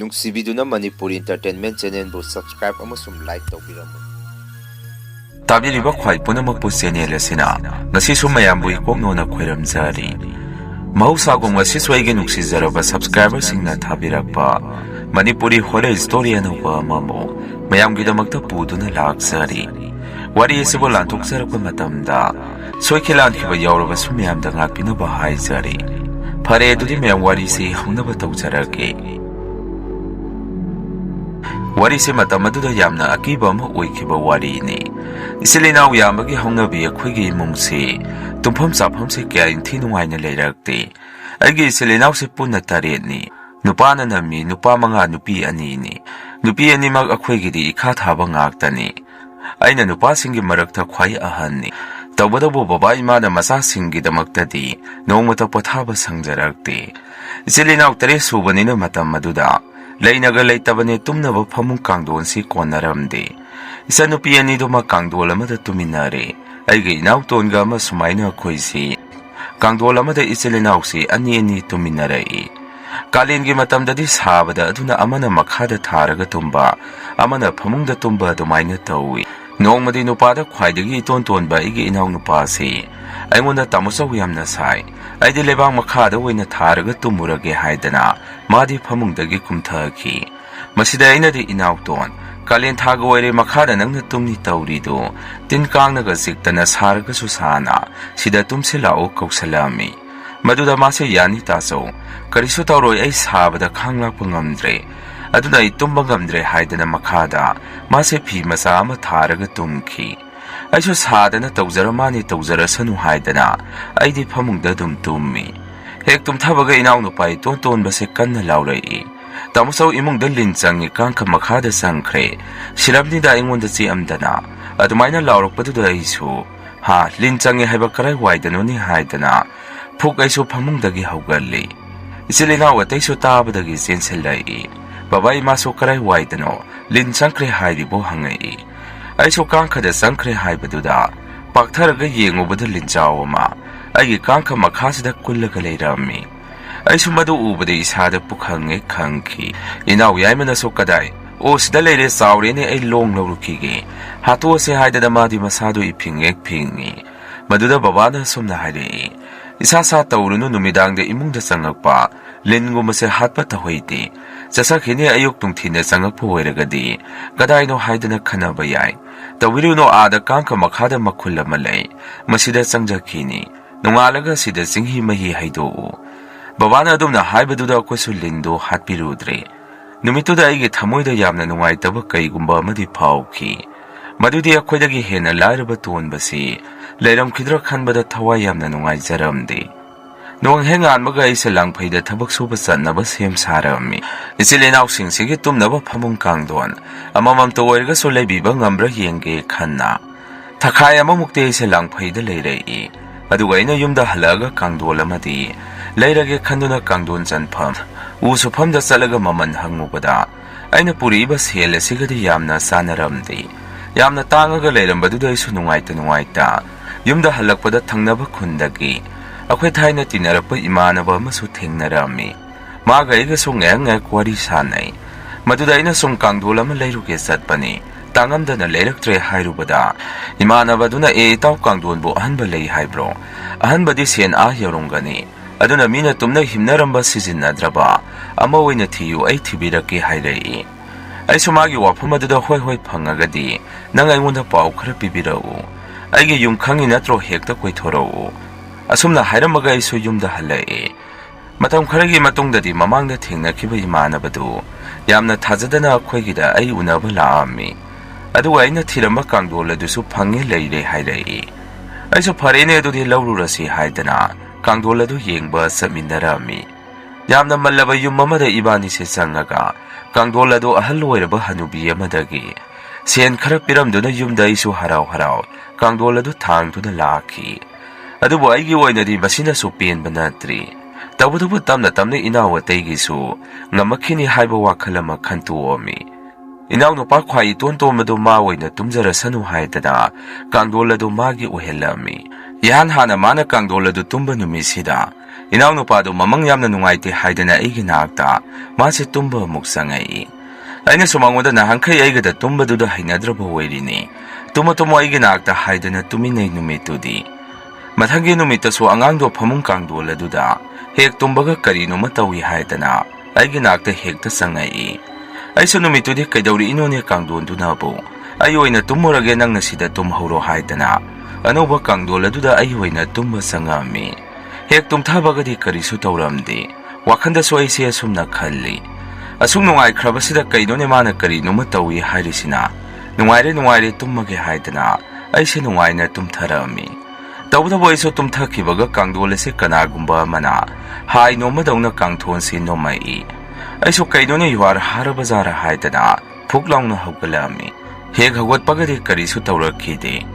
ꯅꯨꯡꯁꯤꯕꯤꯗꯨꯅ Manipuri entertainment ꯆꯦꯅꯦꯜꯕꯨ subscribe ꯑꯃꯁꯨꯡ like ꯇꯧꯕꯤꯔꯝꯃꯨ꯫ ꯇꯥꯕꯤꯔꯤꯕ ꯈ꯭ꯋꯥꯏ ꯄꯨꯝꯅꯃꯛꯄꯨ ꯆꯦꯅꯦꯜ ꯑꯁꯤꯅ ꯉꯁꯤꯁꯨ ꯃꯌꯥꯝꯕꯨ ꯏꯀꯣꯛꯅꯣꯅ ꯈꯣꯏꯔꯝꯖꯔꯤ꯫ ꯃꯍꯧꯁꯥꯒꯨꯝ ꯉꯁꯤꯁꯨ ꯑꯩꯒꯤ ꯅꯨꯡꯁꯤꯖꯔꯕ ꯁꯕꯁꯀ꯭ꯔꯥꯏꯕꯔꯁꯤꯡꯅ ꯊꯥꯕꯤꯔꯛꯄ ꯃꯅꯤꯄꯨꯔꯤ ꯍꯣꯔꯔ ꯁ꯭ꯇꯣꯔꯤ ꯑꯅꯧꯕ ꯑꯃꯕꯨ ꯃꯌꯥꯝꯒꯤꯗꯃꯛꯇ ꯄꯨꯗꯨꯅ ꯂꯥꯛꯆꯔꯤ꯫ ꯋꯥꯔꯤ ꯑꯁꯤꯕꯨ ꯂꯥꯟꯊꯣꯛꯆꯔꯛꯄ ꯃꯇꯝꯗ ꯁꯣꯏꯈꯤ ꯂꯥꯟꯈꯤꯕ ꯌꯥꯎꯔꯕꯁꯨ ꯃꯌꯥꯝꯗ ꯉꯥꯛꯄꯤꯅꯕ ꯍꯥꯏꯖꯔꯤ꯫ ꯐꯔꯦ ꯑꯗꯨꯗꯤ ꯃꯌꯥꯝ ꯋꯥꯔꯤꯁꯤ ꯍꯧꯅꯕ ꯇꯧꯖꯔꯒꯦ꯫ ꯋꯥꯔꯤꯁꯤ ꯃꯇꯝ ꯑꯗꯨꯗ ꯌꯥꯝꯅ ꯑꯀꯤꯕ ꯑꯃ ꯑꯣꯏꯈꯤꯕ ꯋꯥꯔꯤꯅꯤ꯫ ꯏꯆꯤꯜ ꯏꯅꯥꯎ ꯌꯥꯝꯕꯒꯤ ꯍꯧꯅꯕꯤ ꯑꯩꯈꯣꯏꯒꯤ ꯏꯃꯨꯡꯁꯤ ꯇꯨꯝꯐꯝ ꯆꯥꯐꯝꯁꯤ ꯀꯌꯥ ꯏꯟꯊꯤ ꯅꯨꯡꯉꯥꯏꯅ ꯂꯩꯔꯛꯇꯦ꯫ ꯑꯩꯒꯤ ꯏꯆꯤꯜ ꯏꯅꯥꯎꯁꯤ ꯄꯨꯟꯅ 8ꯅꯤ꯫ ꯅꯨꯄꯥꯅ ꯅꯝꯃꯤ, ꯅꯨꯄꯥ 5 ꯅꯨꯄꯤ 2ꯅꯤ꯫ ꯅꯨꯄꯤ ꯑꯅꯤꯃꯛ ꯑꯩꯈꯣꯏꯒꯤꯗꯤ ꯏꯈꯥ ꯊꯥꯕ ꯉꯥꯛꯇꯅꯤ꯫ ꯑꯩꯅ ꯅꯨꯄꯥꯁꯤꯡꯒꯤ ꯃꯔꯛꯇ ꯈ꯭ꯋꯥꯏ ꯑꯍꯟꯅꯤ꯫ ꯇꯧꯕꯇꯕꯨ ꯕꯕꯥ ꯏꯃꯥꯅ ꯃꯆꯥꯁꯤꯡꯒꯤꯗꯃꯛꯇꯗꯤ ꯅꯣꯡꯃꯇ ꯄꯣꯊꯥꯕ ꯁꯪꯖꯔꯛꯇꯦ꯫ ꯏꯆꯤꯜ ꯏꯅꯥꯎ 8 ꯁꯨꯕꯅꯤꯅ ꯃꯇꯝ ꯑꯗꯨꯗ ꯂꯩꯅꯒ ꯂꯩꯇꯕꯅꯦ ꯇꯨꯝꯅꯕ ꯐꯃꯨꯡ ꯀꯥꯡꯗꯣꯟꯁꯤ ꯀꯣꯟꯅꯔꯝꯗꯦ꯫ ꯏꯆꯟꯅꯨꯄꯤ ꯑꯅꯤꯗꯨꯃꯛ ꯀꯥꯡꯗꯣꯜ ꯑꯃꯗ ꯇꯨꯃꯤꯟꯅꯔꯦ꯫ ꯑꯩꯒꯤ ꯏꯅꯥꯎꯇꯣꯟꯒ ꯑꯃ ꯁꯨꯃꯥꯏꯅ ꯑꯩꯈꯣꯏꯁꯤ ꯀꯥꯡꯗꯣꯜ ꯑꯃꯗ ꯏꯆꯤꯜ ꯏꯅꯥꯎꯁꯤ 2 ꯇꯨꯃꯤꯟꯅꯔꯛꯏ꯫ ꯀꯥꯂꯦꯟꯒꯤ ꯃꯇꯝꯗꯗꯤ ꯁꯥꯕꯗ ꯑꯗꯨꯅ ꯑꯃꯅ ꯃꯈꯥꯗ ꯊꯥꯔꯒ ꯇꯨꯝꯕ, ꯑꯃꯅ ꯐꯃꯨꯡꯗ ꯇꯨꯝꯕ ꯑꯗꯨꯃꯥꯏꯅ ꯇꯧꯏ꯫ ꯅꯣꯡꯃꯗꯤ ꯅꯨꯄꯥꯗ ꯈ꯭ꯋꯥꯏꯗꯒꯤ ꯏꯇꯣꯟ ꯇꯣꯟꯕ ꯑꯩꯒꯤ ꯏꯅꯥꯎꯅꯨꯄꯥꯁꯤ ꯑꯩꯉꯣꯟꯗ ꯇꯥꯃꯣꯆꯧ ꯌꯥꯝꯅ ꯁꯥꯏ, ꯑꯩꯗꯤ ꯂꯩꯕꯥꯛ ꯃꯈꯥꯗ ꯑꯣꯏꯅ ꯊꯥꯔꯒ ꯇꯨꯝꯃꯨꯔꯒꯦ ꯍꯥꯏꯗꯅ ꯃꯥꯗꯤ ꯐꯃꯨꯡꯗꯒꯤ ꯀꯨꯝꯊꯈꯤ꯫ ꯃꯁꯤꯗ ꯑꯩꯅꯗꯤ ꯏꯅꯥꯎꯇꯣꯟ, ꯀꯥꯂꯦꯟ ꯊꯥꯒ ꯑꯣꯏꯔꯦ ꯃꯈꯥꯗ ꯅꯪꯅ ꯇꯨꯝꯅꯤ ꯇꯧꯔꯤꯗꯨ, ꯇꯤꯟ ꯀꯥꯡꯅꯒ ꯆꯤꯛꯇꯅ ꯁꯥꯔꯒꯁꯨ ꯁꯥꯅ ꯁꯤꯗ ꯇꯨꯝꯁꯤꯜꯂꯛꯎ ꯀꯧꯁꯜꯂꯛꯑꯝꯃꯤ꯫ ꯃꯗꯨꯗ ꯃꯥꯁꯦ ꯌꯥꯅꯤ ꯇꯥꯆꯧ, ꯀꯔꯤꯁꯨ ꯇꯧꯔꯣꯏ, ꯑꯩ ꯁꯥꯕꯗ ꯈꯥꯡ ꯂꯥꯛꯄ ꯉꯝꯗ꯭ꯔꯦ, ꯑꯗꯨꯅ ꯑꯩ ꯇꯨꯝꯕ ꯉꯝꯗ꯭ꯔꯦ ꯍꯥꯏꯗꯅ ꯃꯈꯥꯗ ꯃꯥꯁꯦ ꯐꯤ ꯃꯆꯥ ꯑꯃ ꯊꯥꯔꯒ ꯇꯨꯝꯈꯤ꯫ ꯑꯩꯁꯨ ꯁꯥꯗꯅ ꯇꯧꯖꯔ ꯃꯥꯅꯤ ꯇꯧꯖꯔꯁꯅꯨ ꯍꯥꯏꯗꯅ ꯑꯩꯗꯤ ꯐꯃꯨꯡꯗ ꯑꯗꯨꯝ ꯇꯨꯝꯃꯤ꯫ ꯍꯦꯛ ꯇꯨꯝꯊꯕꯒ ꯏꯅꯥꯎꯅꯨꯄꯥ ꯏꯇꯣꯟ ꯇꯣꯟꯕꯁꯦ ꯀꯟꯅ ꯂꯥꯎꯔꯛꯏ, ꯇꯥꯃꯣꯆꯧ ꯏꯃꯨꯡꯗ ꯂꯤꯟ ꯆꯪꯉꯤ, ꯀꯥꯡꯈ ꯃꯈꯥꯗ ꯆꯪꯈ꯭ꯔꯦ, ꯁꯤꯔꯝꯅꯤꯗ ꯑꯩꯉꯣꯟꯗ ꯆꯤꯛꯑꯝꯗꯅ꯫ ꯑꯗꯨꯃꯥꯏꯅ ꯂꯥꯎꯔꯛꯄꯗꯨꯗ ꯑꯩꯁꯨ ꯂꯤꯟ ꯆꯪꯉꯤ ꯍꯥꯏꯕ ꯀꯔꯥꯏ ꯋꯥꯏꯗꯅꯣꯅꯤ ꯍꯥꯏꯗꯅ ꯐꯨꯛ ꯑꯩꯁꯨ ꯐꯃꯨꯡꯗꯒꯤ ꯍꯧꯒꯠꯂꯤ꯫ ꯏꯆꯤꯜ ꯏꯅꯥꯎ ꯑꯇꯩꯁꯨ ꯇꯥꯕꯗꯒꯤ ꯆꯦꯟꯁꯤꯜꯂꯛꯏ꯫ ꯕꯕꯥ ꯏꯃꯥꯁꯨ ꯀꯔꯥꯏ ꯋꯥꯏꯗꯅꯣ ꯂꯤꯟ ꯆꯪꯈ꯭ꯔꯦ ꯍꯥꯏꯔꯤꯕꯣ ꯍꯪꯉꯛꯏ꯫ ꯑꯩꯁꯨ ꯀꯥꯡꯈꯗ ꯆꯪꯈ꯭ꯔꯦ ꯍꯥꯏꯕꯗꯨꯗ ꯄꯥꯛꯊꯔꯒ ꯌꯦꯡꯉꯨꯕꯗ ꯂꯤꯟꯖꯥꯎ ꯑꯃ ꯑꯩꯒꯤ ꯀꯥꯡꯈ ꯃꯈꯥꯁꯤꯗ ꯀꯨꯜꯂꯒ ꯂꯩꯔꯝꯃꯤ꯫ ꯑꯩꯁꯨ ꯃꯗꯨ ꯎꯕꯗ ꯏꯁꯥꯗ ꯄꯨꯈꯪꯉꯦ ꯈꯪꯈꯤ꯫ ꯏꯅꯥꯎ ꯌꯥꯏꯃꯅꯁꯨ ꯀꯗꯥꯏ, ꯑꯣ ꯁꯤꯗ ꯂꯩꯔꯦ, ꯆꯥꯎꯔꯦꯅꯦ, ꯑꯩ ꯂꯣꯡ ꯂꯧꯔꯨꯈꯤꯒꯦ, ꯍꯥꯠꯇꯣꯛꯑꯁꯦ ꯍꯥꯏꯗꯅ ꯃꯥꯗꯤ ꯃꯁꯥꯗꯨ ꯏꯐꯤꯡ ꯍꯦꯛ ꯐꯤꯡꯉꯤ꯫ ꯃꯗꯨꯗ ꯕꯕꯥꯅ ꯁꯨꯝꯅ ꯍꯥꯏꯔꯛꯏ, ꯏꯁꯥ ꯁꯥ ꯇꯧꯔꯨꯅꯨ, ꯅꯨꯃꯤꯗꯥꯡꯗ ꯏꯃꯨꯡꯗ ꯆꯪꯉꯛꯄ ꯂꯤꯟꯒꯨꯝꯕꯁꯦ ꯍꯥꯠꯄ ꯇꯧꯍꯩꯗꯦ, ꯆꯠꯆꯈꯤꯅꯤ, ꯑꯌꯨꯛ ꯅꯨꯡꯊꯤꯟꯗ ꯆꯪꯉꯛꯄ ꯑꯣꯏꯔꯒꯗꯤ ꯀꯗꯥꯏꯅꯣ ꯍꯥꯏꯗꯅ ꯈꯟꯅꯕ ꯌꯥꯏ꯫ ꯇꯧꯕꯤꯔꯨꯅꯨ, ꯑꯥꯗ ꯀꯥꯡꯈ ꯃꯈꯥꯗ ꯃꯈꯨꯜ ꯑꯃ ꯂꯩ, ꯃꯁꯤꯗ ꯆꯪꯖꯈꯤꯅꯤ, ꯅꯣꯡꯉꯥꯜꯂꯒ ꯁꯤꯗ ꯆꯤꯡꯍꯤ ꯃꯍꯤ ꯍꯩꯗꯣꯛꯎ꯫ ꯕꯕꯥꯅ ꯑꯗꯨꯝꯅ ꯍꯥꯏꯕꯗꯨꯗ ꯑꯩꯈꯣꯏꯁꯨ ꯂꯤꯟꯗꯣ ꯍꯥꯠꯄꯤꯔꯨꯗ꯭ꯔꯦ꯫ ꯅꯨꯃꯤꯠꯇꯨꯗ ꯑꯩꯒꯤ ꯊꯃꯣꯏꯗ ꯌꯥꯝꯅ ꯅꯨꯡꯉꯥꯏꯇꯕ ꯀꯩꯒꯨꯝꯕ ꯑꯃꯗꯤ ꯐꯥꯎꯈꯤ꯫ ꯃꯗꯨꯗꯤ ꯑꯩꯈꯣꯏꯗꯒꯤ ꯍꯦꯟꯅ ꯂꯥꯏꯔꯕ ꯇꯣꯟꯕꯁꯤ ꯂꯩꯔꯝꯈꯤꯗ꯭ꯔꯥ ꯈꯟꯕꯗ ꯊꯋꯥꯏ ꯌꯥꯝꯅ ꯅꯨꯡꯉꯥꯏꯖꯔꯝꯗꯦ꯫ ꯅꯣꯡ ꯍꯦꯛ ꯉꯥꯟꯕꯒ ꯑꯩꯁꯦ ꯂꯥꯡꯐꯩꯗ ꯊꯕꯛ ꯁꯨꯕ ꯆꯠꯅꯕ ꯁꯦꯝ ꯁꯥꯔꯝꯃꯤ꯫ ꯏꯆꯤꯜ ꯏꯅꯥꯎꯁꯤꯡꯁꯤꯒꯤ ꯇꯨꯝꯅꯕ ꯐꯃꯨꯡ ꯀꯥꯡꯗꯣꯟ ꯑꯃꯃꯝꯇ ꯑꯣꯏꯔꯒꯁꯨ ꯂꯩꯕꯤꯕ ꯉꯝꯕ꯭ꯔꯥ ꯌꯦꯡꯒꯦ ꯈꯟꯅ ꯊꯈꯥꯏ ꯑꯃꯃꯨꯛꯇꯤ ꯑꯩꯁꯦ ꯂꯥꯡꯐꯩꯗ ꯂꯩꯔꯛꯏ꯫ ꯑꯗꯨꯒ ꯑꯩꯅ ꯌꯨꯝꯗ ꯍꯜꯂꯛꯑꯒ ꯀꯥꯡꯗꯣꯟ ꯑꯃꯗꯤ ꯂꯩꯔꯒꯦ ꯈꯟꯗꯨꯅ ꯀꯥꯡꯗꯣꯟ ꯆꯟꯐꯝ ꯎ ꯁꯨꯐꯝꯗ ꯆꯠꯂꯒ ꯃꯃꯜ ꯍꯪꯉꯨꯕꯗ ꯑꯩꯅ ꯄꯨꯔꯛꯏꯕ ꯁꯦꯜ ꯑꯁꯤꯒꯗꯤ ꯌꯥꯝꯅ ꯆꯥꯟꯅꯔꯝꯗꯦ꯫ ꯌꯥꯝꯅ ꯇꯥꯡꯉꯒ ꯂꯩꯔꯝꯕꯗꯨꯗ ꯑꯩꯁꯨ ꯅꯨꯡꯉꯥꯏꯇ ꯌꯨꯝꯗ ꯍꯜꯂꯛꯄꯗ ꯊꯪꯅꯕ ꯈꯨꯟꯗꯒꯤ ꯑꯩꯈꯣꯏ ꯊꯥꯏꯅ ꯇꯤꯟꯅꯔꯛꯄ ꯏꯃꯥꯟꯅꯕ ꯑꯃꯁꯨ ꯊꯦꯡꯅꯔꯝꯃꯤ꯫ ꯃꯥꯒ ꯑꯩꯒꯁꯨ ꯉꯥꯏꯍꯥꯛ ꯋꯥꯔꯤ ꯁꯥꯟꯅꯩ꯫ ꯃꯗꯨꯗ ꯑꯩꯅ ꯁꯨꯝ ꯀꯥꯡꯗꯣꯟ ꯑꯃ ꯂꯩꯔꯨꯒꯦ ꯆꯠꯄꯅꯤ, ꯇꯥꯡꯉꯝꯗꯅ ꯂꯩꯔꯛꯇ꯭ꯔꯦ ꯍꯥꯏꯔꯨꯕꯗ ꯏꯃꯥꯟꯅꯕꯗꯨꯅ ꯏꯇꯥꯎ ꯀꯥꯡꯗꯣꯟꯕꯨ ꯑꯍꯟꯕ ꯂꯩ ꯍꯥꯏꯕ꯭ꯔꯣ? ꯑꯍꯟꯕꯗꯤ ꯁꯦꯟ ꯌꯧꯔꯝꯒꯅꯤ, ꯑꯗꯨꯅ ꯃꯤꯅ ꯇꯨꯝꯅ ꯍꯤꯞꯅꯔꯝꯕ ꯁꯤꯖꯤꯟꯅꯗ꯭ꯔꯕ ꯑꯃ ꯑꯣꯏꯅ ꯊꯤꯌꯨ, ꯑꯩ ꯊꯤꯕꯤꯔꯛꯀꯦ ꯍꯥꯏꯔꯛꯏ꯫ ꯑꯩꯁꯨ ꯃꯥꯒꯤ ꯋꯥꯐꯝ ꯑꯗꯨꯗ ꯍꯣꯏ ꯐꯪꯉꯒꯗꯤ ꯅꯪ ꯑꯩꯉꯣꯟꯗ ꯄꯥꯎ ꯈꯔ ꯄꯤꯕꯤꯔꯛꯎ, ꯑꯩꯒꯤ ꯌꯨꯝ ꯈꯪꯉꯤ ꯅꯠꯇ꯭ꯔꯣ, ꯍꯦꯛꯇ ꯀꯣꯏꯊꯣꯔꯛꯎ꯫ ꯑꯁꯨꯝꯅ ꯍꯥꯏꯔꯝꯃꯒ ꯑꯩꯁꯨ ꯌꯨꯝꯗ ꯍꯜꯂꯛꯑꯦ꯫ ꯃꯇꯝ ꯈꯔꯒꯤ ꯃꯇꯨꯡꯗꯗꯤ ꯃꯃꯥꯡꯗ ꯊꯦꯡꯅꯈꯤꯕ ꯏꯃꯥꯟꯅꯕꯗꯨ ꯌꯥꯝꯅ ꯊꯥꯖꯗꯅ ꯑꯩꯈꯣꯏꯒꯤꯗ ꯑꯩ ꯎꯅꯕ ꯂꯥꯛꯑꯝꯃꯤ꯫ ꯑꯗꯨꯒ ꯑꯩꯅ ꯊꯤꯔꯝꯕ ꯀꯥꯡꯗꯣꯟ ꯑꯗꯨꯁꯨ ꯐꯪꯉꯦ ꯂꯩꯔꯦ ꯍꯥꯏꯔꯛꯏ꯫ ꯑꯩꯁꯨ ꯐꯔꯦꯅꯦ ꯑꯗꯨꯗꯤ ꯂꯧꯔꯨꯔꯁꯤ ꯍꯥꯏꯗꯅ ꯀꯥꯡꯗꯣꯟ ꯑꯗꯨ ꯌꯦꯡꯕ ꯆꯠꯃꯤꯟꯅꯔꯝꯃꯤ꯫ ꯌꯥꯝꯅ ꯃꯜꯂꯕ ꯌꯨꯝ ꯑꯃꯗ ꯏꯕꯥꯅꯤꯁꯦ ꯆꯪꯉꯒ ꯀꯥꯡꯗꯣꯟ ꯑꯗꯨ ꯑꯍꯜ ꯑꯣꯏꯔꯕ ꯍꯅꯨꯕꯤ ꯑꯃꯗꯒꯤ ꯁꯦꯟ ꯈꯔ ꯄꯤꯔꯝꯗꯨꯅ ꯌꯨꯝꯗ ꯑꯩꯁꯨ ꯍꯔꯥꯎ ꯀꯥꯡꯗꯣꯟ ꯑꯗꯨ ꯊꯥꯡꯗꯨꯅ ꯂꯥꯛꯈꯤ꯫ ꯑꯗꯨꯕꯨ ꯑꯩꯒꯤ ꯑꯣꯏꯅꯗꯤ ꯃꯁꯤꯅꯁꯨ ꯄꯦꯟꯕ ꯅꯠꯇ꯭ꯔꯤ꯫ ꯇꯧꯕꯇꯕꯨ ꯇꯞꯅ ꯏꯅꯥꯎ ꯑꯇꯩꯒꯤꯁꯨ ꯉꯝꯃꯛꯈꯤꯅꯤ ꯍꯥꯏꯕ ꯋꯥꯈꯜ ꯑꯃ ꯈꯟꯇꯣꯛꯑꯝꯃꯤ꯫ ꯏꯅꯥꯎꯅꯨꯄꯥ ꯈ꯭ꯋꯥꯏ ꯏꯇꯣꯟ ꯇꯣꯟꯕꯗꯨ ꯃꯥ ꯑꯣꯏꯅ ꯇꯨꯝꯖꯔꯁꯅꯨ ꯍꯥꯏꯗꯅ ꯀꯥꯡꯗꯣꯟ ꯑꯗꯨ ꯃꯥꯒꯤ ꯑꯣꯏꯍꯜꯂꯝꯃꯤ꯫ Ihan hana mana kangdoladu tumba numisida. Inaw nupado mamang yamna nungaiti haidana aigi naakta. Masi tumba muksangai. Aina sumangwada na hangkay aigada tumba duda hainadraba wairini. Tumo aigi naakta haidana tuminay numitudi. Mathangi numita so angangdo pamung kangdoladuda. Hek tumbaga karino matawi haidana. Aigi naakta hekta sangai. Aiso numitudi kaidawri inone kangdonduna po. Ayoy na tumurage nang nasida tumhuro haidana. Ano ba kangdoladuda ayoy na tumba sangami. Hek tumthabagadi karisu tauramdi. Wakanda so ay siya sumna khali. Asung nungay krabasida kainone mana karino matawi hairisina. Nungayre tummage haidana. Ay si nungay na tumtharami. Tawda iso tumthakibaga kangdolase kanagumba mana. Hai no madaw na kangthon si no mai. Ay so kainone yuar harabazara haidana. Puklaw na hawgalami. Hek hawat pagadi karisu taurakide.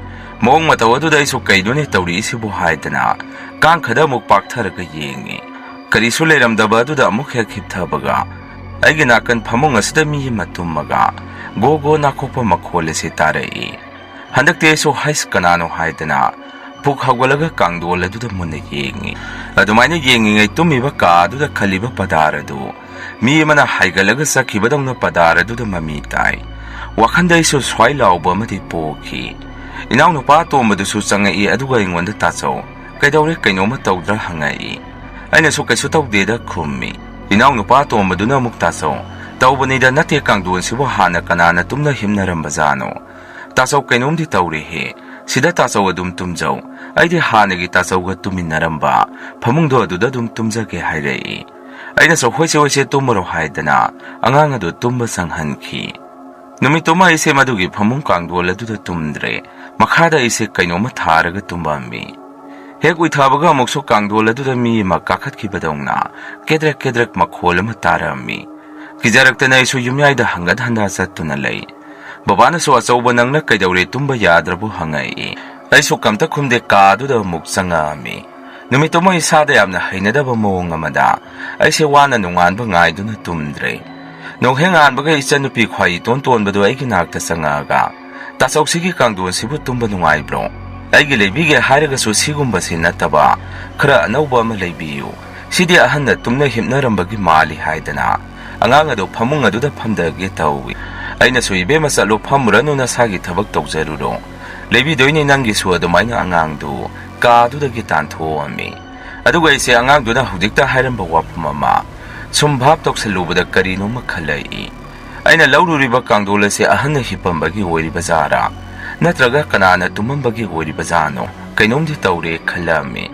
Moong matawado da iso kainone tawri isibo haidana. Kang kada muk paktharaga yengi. Karisu leramdaba da amuk hek hipthabaga. Ay ginakan pamong asda mi matummaga. Gogo nakopa makhole si tarai. Handak te iso hais kanano haidana. Puk hawgalaga kangdola da muna yengi. Adumayna yengi ngay tumiba ka da kaliba padarado. Mi mana haigalaga sa kibadong na padarado da mamitay. Wakanda iso sway lauba mati poki. Inaw nupa to madusu sangai aduga ingwanda taso. Kaidawri kaino matawdra hangai. Ay naso kaiso tawdeda kumi. Inaw nupa to maduna muktaso. Tawbanida nati kangduan siwa hana kanana tumna himna rambazano. Taso kainom di tawrihe. Sida taso adum tumjaw. Ay di hanagi taso ga tuminaramba. Pamungdo aduda dum tumjage hairei. Ay naso hoise tumaro haidana. Anganga do tumba sanghanki. Numituma ise madugi pamung kangduan aduda tumdre. Makada ise kainoma tharaga tumbambi. Hek uithabaga amukso kangdol aduda mi makakat kibadongna. Kedrak makhol matarami. Kijarakta na iso yumyayda hangad handa sa tunalay. Babana so asawba nang na kaidawre tumba yadrabo hangay. Ay so kamta kumde ka aduda muksangami. Numituma isada yamna hainadaba moong amada. Ay si wana nungan ba ngay duna tumdre. Nung hengan baga isa nupi kwayi tonton bado ay kinakta sa ngaga. Tasaw sige kangduan sibu tumba nungay bro. Ay gilaybige haraga so sigumba sinataba. Kara anawba malaybiyo. Sidi ahan na tumna himnarambagi mali haidana. Anganga do pamung aduda pamdagi tawi. Ay naso ibe masalo pamurano na sagi tabag tawzaruro. Laybi doy ni nanggi suwa dumay na angang do. Ka aduda gitanto ami. Aduga isi angang do na hudikta hairamba wapumama. Sumbhap tok sa lubada karino makhalay. Ay na laururiba kangdola si ahan na hipambagi wari bazara. Natraga kanana tumambagi wari bazano. Kainom di tawre kalami.